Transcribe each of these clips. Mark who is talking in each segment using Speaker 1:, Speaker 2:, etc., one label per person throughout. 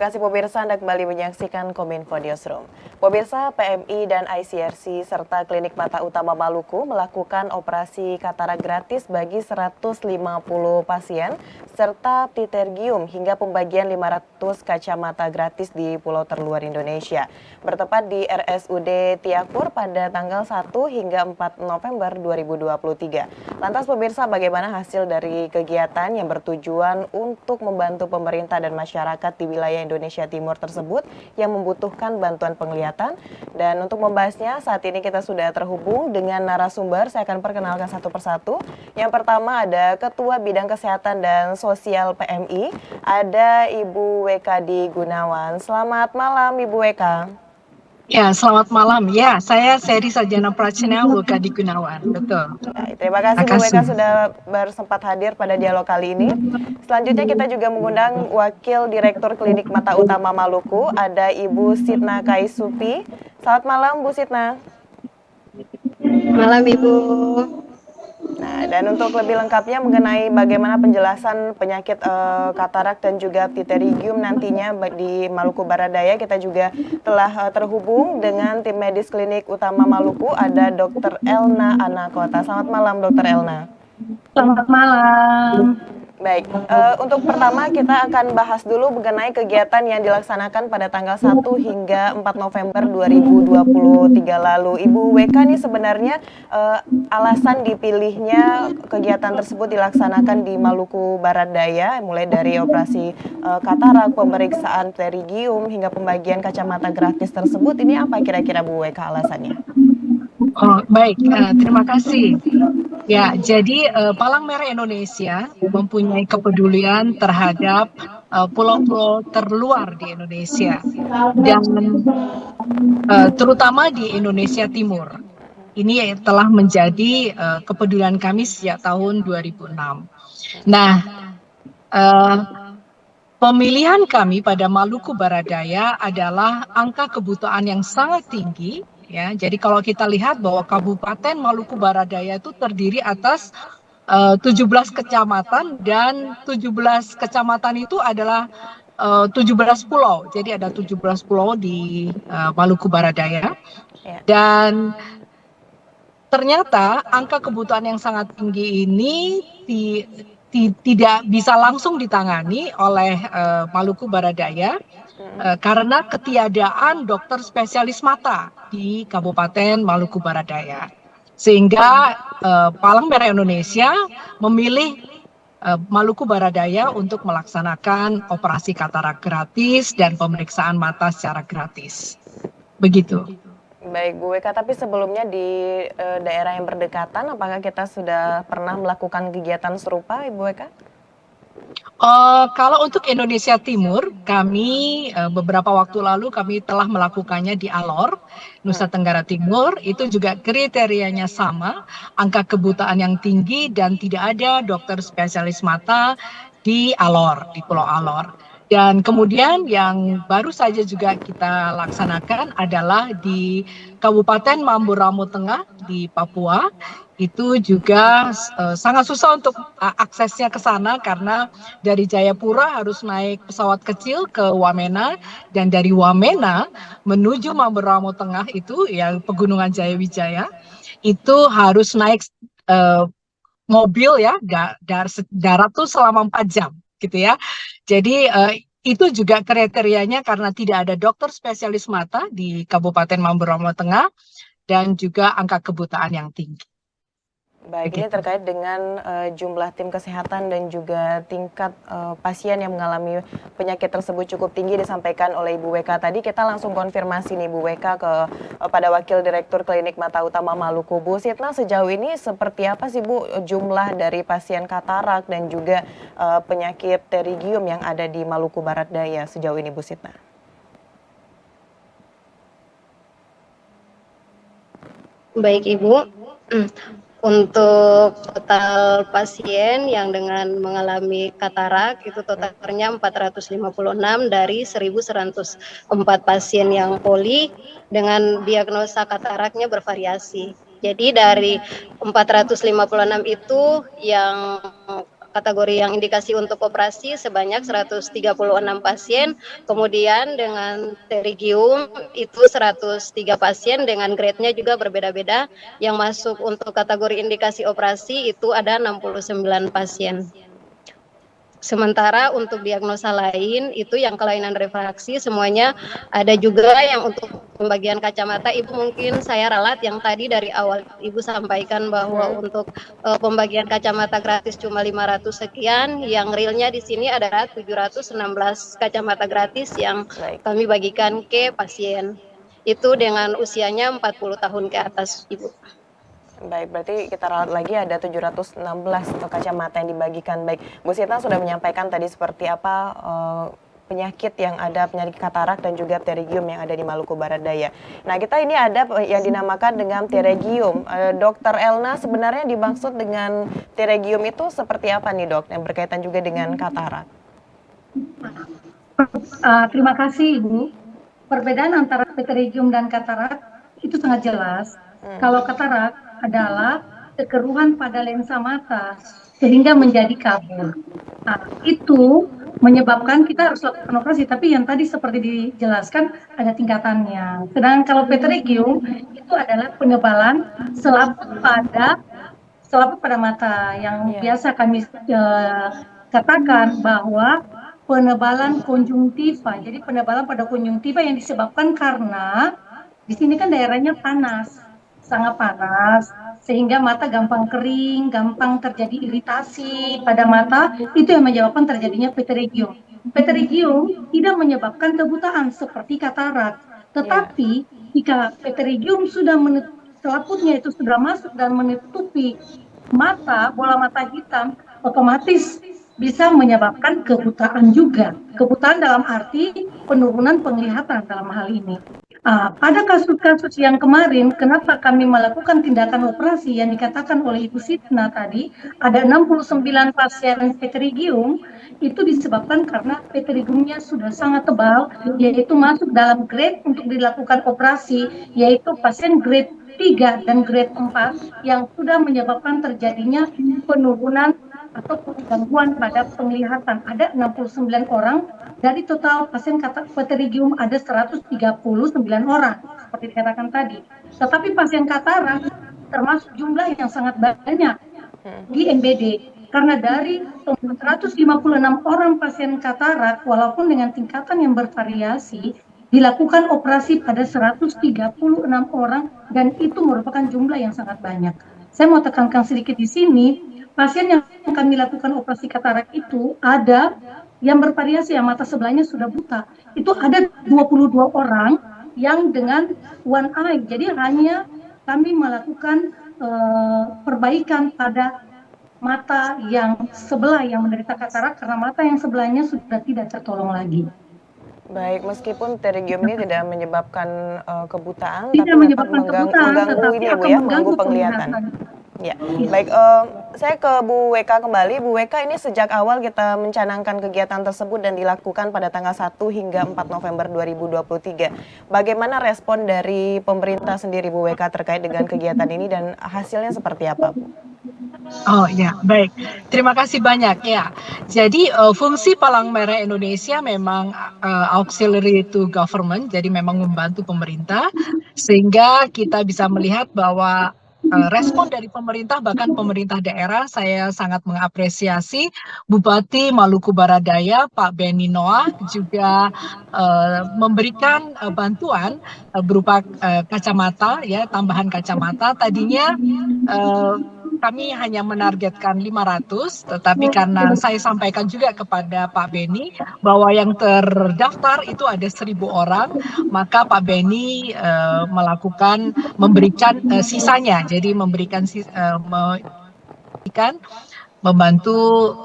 Speaker 1: kasih pemirsa, Anda kembali menyaksikan Kominfo Newsroom. Pemirsa, PMI dan ICRC serta Klinik Mata Utama Maluku melakukan operasi katarak gratis bagi 150 pasien serta ptergium hingga pembagian 500 kacamata gratis di pulau terluar Indonesia. Bertepat di RSUD Tiakur pada tanggal 1 hingga 4 November 2023. Lantas pemirsa, bagaimana hasil dari kegiatan yang bertujuan untuk membantu pemerintah dan masyarakat di wilayah Indonesia Timur tersebut yang membutuhkan bantuan penglihatan? Dan untuk membahasnya, saat ini kita sudah terhubung dengan narasumber. Saya akan perkenalkan satu persatu. Yang pertama ada Ketua Bidang Kesehatan dan Sosial PMI, ada Ibu Wekadi Gunawan. Selamat malam Ibu Weka.
Speaker 2: Ya, selamat malam. Ya, saya Seri Sarjana Prachna Wekadi Gunawan. Betul.
Speaker 1: Baik, terima kasih Bu Weka sudah bersempat hadir pada dialog kali ini. Selanjutnya kita juga mengundang Wakil Direktur Klinik Mata Utama Maluku, ada Ibu Sitna Kaisupi. Selamat malam Bu Sitna.
Speaker 3: Malam Ibu.
Speaker 1: Nah, dan untuk lebih lengkapnya mengenai bagaimana penjelasan penyakit katarak dan juga pterygium nantinya di Maluku Barat Daya, kita juga telah terhubung dengan tim medis Klinik Utama Maluku, ada Dr. Elna Anakota. Selamat malam Dr. Elna.
Speaker 3: Selamat malam.
Speaker 1: Baik, untuk pertama kita akan bahas dulu mengenai kegiatan yang dilaksanakan pada tanggal 1 hingga 4 November 2023 lalu. Ibu Weka nih sebenarnya alasan dipilihnya kegiatan tersebut dilaksanakan di Maluku Barat Daya, mulai dari operasi katarak, pemeriksaan pterygium, hingga pembagian kacamata gratis tersebut. Ini apa kira-kira Bu Weka alasannya?
Speaker 2: Oh, baik, terima kasih. Ya, jadi Palang Merah Indonesia mempunyai kepedulian terhadap pulau-pulau terluar di Indonesia dan terutama di Indonesia Timur. Ini telah menjadi kepedulian kami sejak tahun 2006. Nah, pemilihan kami pada Maluku Barat Daya adalah angka kebutuhan yang sangat tinggi. Ya, jadi kalau kita lihat bahwa Kabupaten Maluku Barat Daya itu terdiri atas 17 kecamatan dan 17 kecamatan itu adalah 17 pulau. Jadi ada 17 pulau di Maluku Barat Daya. Dan ternyata angka kebutuhan yang sangat tinggi ini tidak bisa langsung ditangani oleh Maluku Barat Daya karena ketiadaan dokter spesialis mata di Kabupaten Maluku Barat Daya. Sehingga Palang Merah Indonesia memilih Maluku Barat Daya untuk melaksanakan operasi katarak gratis dan pemeriksaan mata secara gratis. Begitu.
Speaker 1: Baik Bu Weka, tapi sebelumnya di daerah yang berdekatan, apakah kita sudah pernah melakukan kegiatan serupa Ibu Weka?
Speaker 2: Kalau untuk Indonesia Timur, kami beberapa waktu lalu kami telah melakukannya di Alor, Nusa Tenggara Timur. Itu juga kriterianya sama, angka kebutuhan yang tinggi dan tidak ada dokter spesialis mata di Alor, di Pulau Alor. Dan kemudian yang baru saja juga kita laksanakan adalah di Kabupaten Mamberamo Tengah di Papua. Itu juga sangat susah untuk aksesnya ke sana karena dari Jayapura harus naik pesawat kecil ke Wamena, dan dari Wamena menuju Mamberamo Tengah itu yang Pegunungan Jayawijaya itu harus naik mobil ya, darat tuh selama 4 jam gitu ya. Jadi itu juga kriterianya karena tidak ada dokter spesialis mata di Kabupaten Mamberamo Tengah dan juga angka kebutuhan yang tinggi.
Speaker 1: Baik, ini terkait dengan jumlah tim kesehatan dan juga tingkat pasien yang mengalami penyakit tersebut cukup tinggi disampaikan oleh Ibu Weka tadi. Kita langsung konfirmasi nih Bu Weka pada Wakil Direktur Klinik Mata Utama Maluku. Bu Sitna, sejauh ini seperti apa sih Bu jumlah dari pasien katarak dan juga penyakit pterygium yang ada di Maluku Barat Daya sejauh ini Bu Sitna?
Speaker 3: Baik Ibu. Untuk total pasien yang dengan mengalami katarak itu totalnya 456 dari 1.104 pasien yang poli dengan diagnosa kataraknya bervariasi. Jadi dari 456 itu yang kategori yang indikasi untuk operasi sebanyak 136 pasien, kemudian dengan pterygium itu 103 pasien dengan grade-nya juga berbeda-beda. Yang masuk untuk kategori indikasi operasi itu ada 69 pasien. Sementara untuk diagnosa lain itu yang kelainan refraksi semuanya ada juga. Yang untuk pembagian kacamata, Ibu mungkin saya ralat yang tadi dari awal Ibu sampaikan bahwa untuk pembagian kacamata gratis cuma 500 sekian, yang realnya di sini adalah 716 kacamata gratis yang
Speaker 1: Baik.
Speaker 3: kami bagikan ke pasien. Itu dengan usianya 40 tahun ke atas, Ibu.
Speaker 1: Baik, berarti kita ralat lagi ada 716 untuk kacamata yang dibagikan. Baik, Bu Sita sudah menyampaikan tadi seperti apa penyakit yang ada, penyakit katarak dan juga pterygium yang ada di Maluku Barat Daya. Nah, kita ini ada yang dinamakan dengan pterygium. Dokter Elna, sebenarnya dimaksud dengan pterygium itu seperti apa nih, Dok, yang berkaitan juga dengan katarak?
Speaker 4: Terima kasih, Ibu. Perbedaan antara pterygium dan katarak itu sangat jelas. Kalau katarak adalah kekeruhan pada lensa mata sehingga menjadi kabur. Nah, itu menyebabkan kita harus lakukan operasi, tapi yang tadi seperti dijelaskan ada tingkatannya. Sedangkan kalau pterygium itu adalah penebalan selaput pada mata yang biasa kami katakan bahwa penebalan konjungtiva. Jadi penebalan pada konjungtiva yang disebabkan karena di sini kan daerahnya panas, sangat panas, sehingga mata gampang kering, gampang terjadi iritasi pada mata, itu yang menyebabkan terjadinya pterygium. Pterygium tidak menyebabkan kebutaan seperti katarak, tetapi jika pterygium sudah selaputnya itu sudah masuk dan menutupi mata, bola mata hitam, otomatis bisa menyebabkan kebutaan juga. Kebutaan dalam arti penurunan penglihatan dalam hal ini. Pada kasus-kasus yang kemarin, kenapa kami melakukan tindakan operasi yang dikatakan oleh Ibu Sitna tadi, ada 69 pasien pterygium, itu disebabkan karena pterygiumnya sudah sangat tebal, yaitu masuk dalam grade untuk dilakukan operasi, yaitu pasien grade 3 dan grade 4 yang sudah menyebabkan terjadinya penurunan atau gangguan pada penglihatan. Ada 69 orang, dari total pasien pterygium ada 139 orang, seperti dikatakan tadi. Tetapi pasien katarak termasuk jumlah yang sangat banyak di MBD. Karena dari 156 orang pasien katarak, walaupun dengan tingkatan yang bervariasi, dilakukan operasi pada 136 orang, dan itu merupakan jumlah yang sangat banyak. Saya mau tekankan sedikit di sini, pasien yang kami lakukan operasi katarak itu ada yang bervariasi, yang mata sebelahnya sudah buta. Itu ada 22 orang yang dengan one eye. Jadi hanya kami melakukan perbaikan pada mata yang sebelah yang menderita katarak karena mata yang sebelahnya sudah tidak tertolong lagi.
Speaker 1: Baik, meskipun pterygium ini tidak menyebabkan kebutaan,
Speaker 4: tidak
Speaker 1: tapi
Speaker 4: menyebabkan
Speaker 1: mengganggu ini ya Bu ya, mengganggu penglihatan. Ya, baik. Saya ke Bu Weka kembali. Bu Weka, ini sejak awal kita mencanangkan kegiatan tersebut dan dilakukan pada tanggal 1 hingga 4 November 2023. Bagaimana respon dari pemerintah sendiri, Bu Weka, terkait dengan kegiatan ini dan hasilnya seperti apa, Bu?
Speaker 2: Oh ya, baik. Terima kasih banyak ya. Jadi fungsi Palang Merah Indonesia memang auxiliary to government, jadi memang membantu pemerintah sehingga kita bisa melihat bahwa respon dari pemerintah, bahkan pemerintah daerah, saya sangat mengapresiasi Bupati Maluku Barat Daya Pak Benny Noah juga memberikan bantuan berupa kacamata ya, tambahan kacamata. Tadinya kami hanya menargetkan 500, tetapi karena saya sampaikan juga kepada Pak Benny bahwa yang terdaftar itu ada 1.000 orang, maka Pak Benny memberikan sisanya, jadi membantu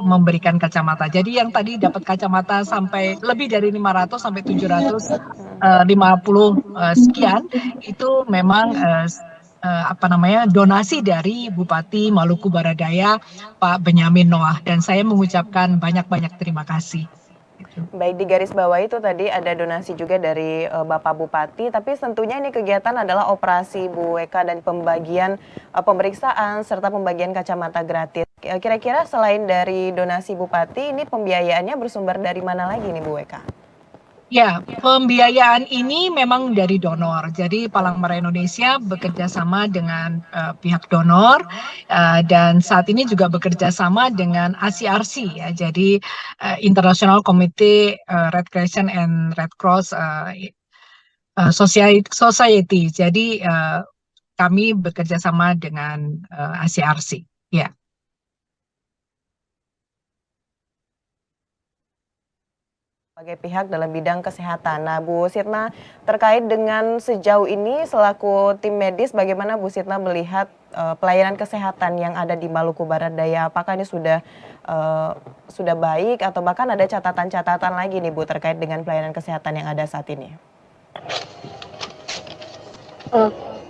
Speaker 2: memberikan kacamata. Jadi yang tadi dapat kacamata sampai lebih dari 500 sampai 750 sekian, itu memang donasi dari Bupati Maluku Barat Daya Pak Benyamin Noah, dan saya mengucapkan banyak-banyak terima kasih.
Speaker 1: Baik, di garis bawah itu tadi ada donasi juga dari Bapak Bupati, tapi tentunya ini kegiatan adalah operasi Bu Weka dan pembagian pemeriksaan serta pembagian kacamata gratis. Kira-kira selain dari donasi Bupati, ini pembiayaannya bersumber dari mana lagi nih Bu Eka?
Speaker 2: Ya, pembiayaan ini memang dari donor. Jadi Palang Merah Indonesia bekerja sama dengan pihak donor dan saat ini juga bekerja sama dengan ACRC ya. Jadi International Committee Red Crescent and Red Cross Society. Jadi kami bekerja sama dengan ACRC. Ya.
Speaker 1: Sebagai pihak dalam bidang kesehatan. Nah, Bu Sitna, terkait dengan sejauh ini selaku tim medis, bagaimana Bu Sitna melihat pelayanan kesehatan yang ada di Maluku Barat Daya? Apakah ini sudah baik atau bahkan ada catatan-catatan lagi nih Bu terkait dengan pelayanan kesehatan yang ada saat ini?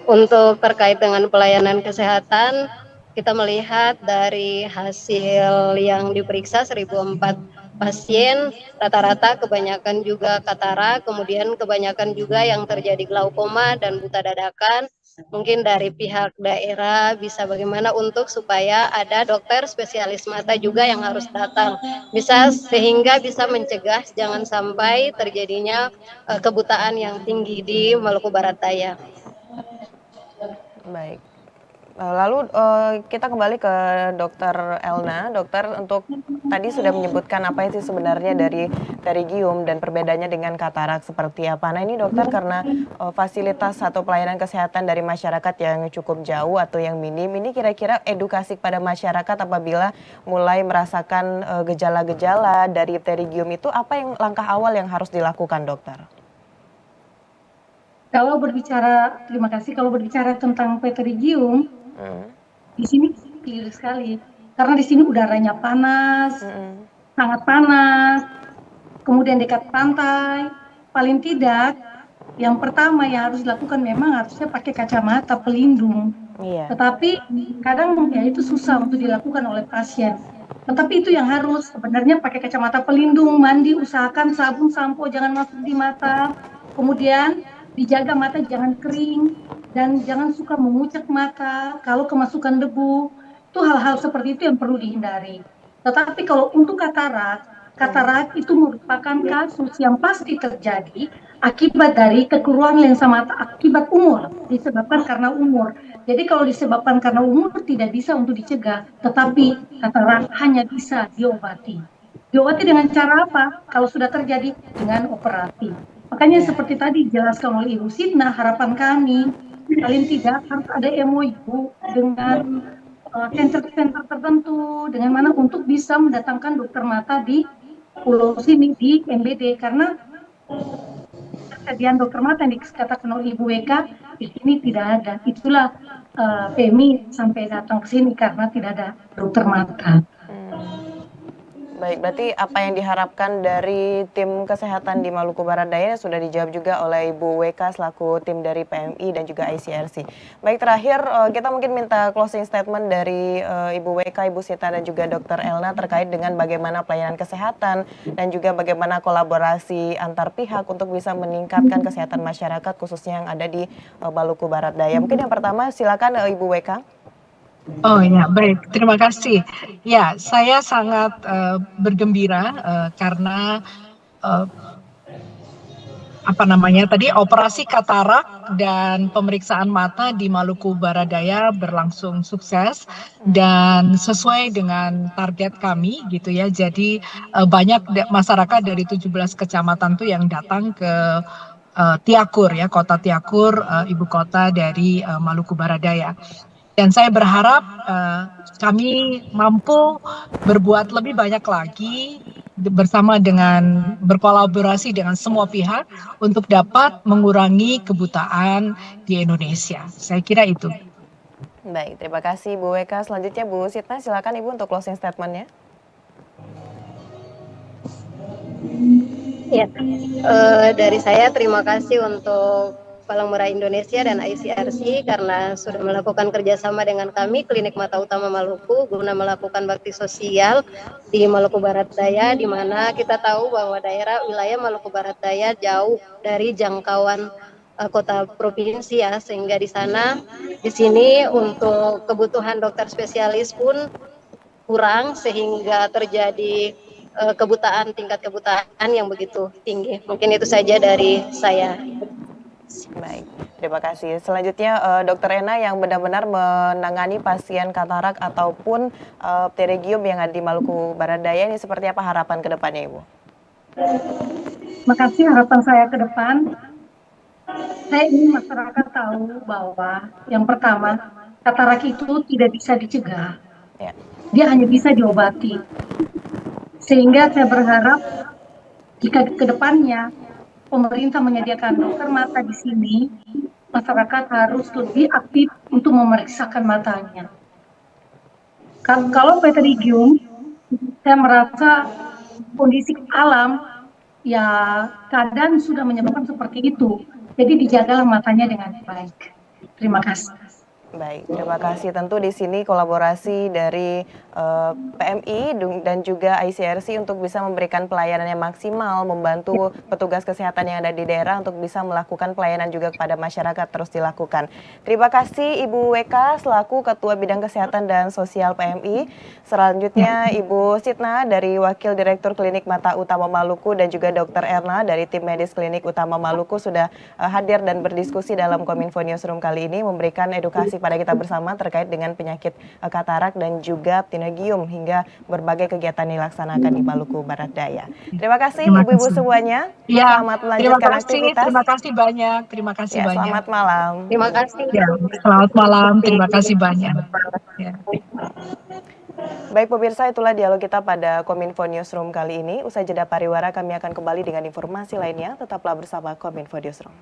Speaker 3: Untuk terkait dengan pelayanan kesehatan, kita melihat dari hasil yang diperiksa 1.004 pasien, rata-rata kebanyakan juga katarak, kemudian kebanyakan juga yang terjadi glaukoma dan buta dadakan. Mungkin dari pihak daerah bisa bagaimana untuk supaya ada dokter spesialis mata juga yang harus datang, bisa sehingga bisa mencegah jangan sampai terjadinya kebutaan yang tinggi di Maluku Barat Daya.
Speaker 1: Baik. Lalu kita kembali ke Dokter Elna. Dokter, untuk tadi sudah menyebutkan apa sih sebenarnya dari pterygium dan perbedaannya dengan katarak seperti apa. Nah ini dokter, karena fasilitas atau pelayanan kesehatan dari masyarakat yang cukup jauh atau yang minim, ini kira-kira edukasi kepada masyarakat apabila mulai merasakan gejala-gejala dari pterygium itu, apa yang langkah awal yang harus dilakukan dokter?
Speaker 4: Terima kasih. Kalau berbicara tentang pterygium, di sini keliru sekali. Karena di sini udaranya panas, sangat panas, kemudian dekat pantai. Paling tidak, yang pertama yang harus dilakukan memang harusnya pakai kacamata pelindung.
Speaker 1: Iya.
Speaker 4: Tetapi kadang ya itu susah untuk dilakukan oleh pasien. Tetapi itu yang harus sebenarnya pakai kacamata pelindung, mandi, usahakan sabun, sampo jangan masuk di mata. Kemudian dijaga mata jangan kering dan jangan suka mengucek mata kalau kemasukan debu. Itu hal-hal seperti itu yang perlu dihindari. Tetapi kalau untuk katarak itu merupakan kasus yang pasti terjadi akibat dari kekurangan lensa mata akibat umur, disebabkan karena umur. Jadi kalau disebabkan karena umur tidak bisa untuk dicegah, tetapi katarak hanya bisa diobati. Diobati dengan cara apa? Kalau sudah terjadi dengan operasi. Makanya seperti tadi dijelaskan oleh Ibu Sitna, harapan kami paling tidak harus ada MOU dengan center-center tertentu, dengan mana untuk bisa mendatangkan dokter mata di pulau sini di MBD, karena ketersediaan dokter mata yang dikatakan oleh Ibu Weka di sini tidak ada. Itulah PMI sampai datang ke sini karena tidak ada dokter mata.
Speaker 1: Baik, berarti apa yang diharapkan dari tim kesehatan di Maluku Barat Daya sudah dijawab juga oleh Ibu Weka selaku tim dari PMI dan juga ICRC. Baik, terakhir kita mungkin minta closing statement dari Ibu Weka, Ibu Sita dan juga Dr. Elna terkait dengan bagaimana pelayanan kesehatan dan juga bagaimana kolaborasi antar pihak untuk bisa meningkatkan kesehatan masyarakat khususnya yang ada di Maluku Barat Daya. Mungkin yang pertama silakan Ibu Weka.
Speaker 2: Oh ya, baik. Terima kasih. Ya, saya sangat bergembira karena operasi katarak dan pemeriksaan mata di Maluku Barat Daya berlangsung sukses dan sesuai dengan target kami gitu ya. Jadi banyak masyarakat dari 17 kecamatan tuh yang datang ke Tiakur ya, kota Tiakur, ibu kota dari Maluku Barat Daya. Dan saya berharap kami mampu berbuat lebih banyak lagi bersama dengan berkolaborasi dengan semua pihak untuk dapat mengurangi kebutaan di Indonesia. Saya kira itu.
Speaker 1: Baik, terima kasih Bu Weka. Selanjutnya Bu Sitna, silakan Ibu untuk closing statement-nya.
Speaker 3: Ya, dari saya terima kasih untuk Palang Merah Indonesia dan ICRC karena sudah melakukan kerjasama dengan kami Klinik Mata Utama Maluku guna melakukan bakti sosial di Maluku Barat Daya, di mana kita tahu bahwa daerah wilayah Maluku Barat Daya jauh dari jangkauan kota provinsi ya, sehingga di sini untuk kebutuhan dokter spesialis pun kurang sehingga terjadi tingkat kebutaan yang begitu tinggi. Mungkin itu saja dari saya.
Speaker 1: Baik, terima kasih. Selanjutnya Dokter Ena yang benar-benar menangani pasien katarak ataupun pterygium yang ada di Maluku Barat Daya, ini seperti apa harapan ke depannya, Ibu?
Speaker 4: Terima kasih. Harapan saya ke depan, saya ingin masyarakat tahu bahwa yang pertama, katarak itu tidak bisa dicegah,
Speaker 1: Ya.
Speaker 4: dia hanya bisa diobati. Sehingga saya berharap jika ke depannya pemerintah menyediakan dokter mata di sini, masyarakat harus lebih aktif untuk memeriksakan matanya. Kalau pterygium, saya merasa kondisi alam ya keadaan sudah menyebabkan seperti itu. Jadi dijagalah matanya dengan baik. Terima kasih.
Speaker 1: Baik, terima kasih. Tentu di sini kolaborasi dari PMI dan juga ICRC untuk bisa memberikan pelayanan yang maksimal, membantu petugas kesehatan yang ada di daerah untuk bisa melakukan pelayanan juga kepada masyarakat terus dilakukan. Terima kasih Ibu WK selaku Ketua Bidang Kesehatan dan Sosial PMI. Selanjutnya Ibu Sitna dari Wakil Direktur Klinik Mata Utama Maluku dan juga Dr. Erna dari tim medis Klinik Utama Maluku sudah hadir dan berdiskusi dalam Kominfo Newsroom kali ini, memberikan edukasi pada kita bersama terkait dengan penyakit katarak dan juga pterygium hingga berbagai kegiatan dilaksanakan di Maluku Barat Daya. Terima kasih ibu-ibu semuanya.
Speaker 2: Ya,
Speaker 1: Selamat melanjutkan aktivitas.
Speaker 2: Terima kasih banyak. Terima kasih banyak.
Speaker 1: Selamat malam.
Speaker 3: Terima kasih.
Speaker 2: Ya, selamat malam. Terima kasih banyak. Ya.
Speaker 1: Baik pemirsa, itulah dialog kita pada Kominfo Newsroom kali ini. Usai jeda pariwara kami akan kembali dengan informasi lainnya. Tetaplah bersama Kominfo Newsroom.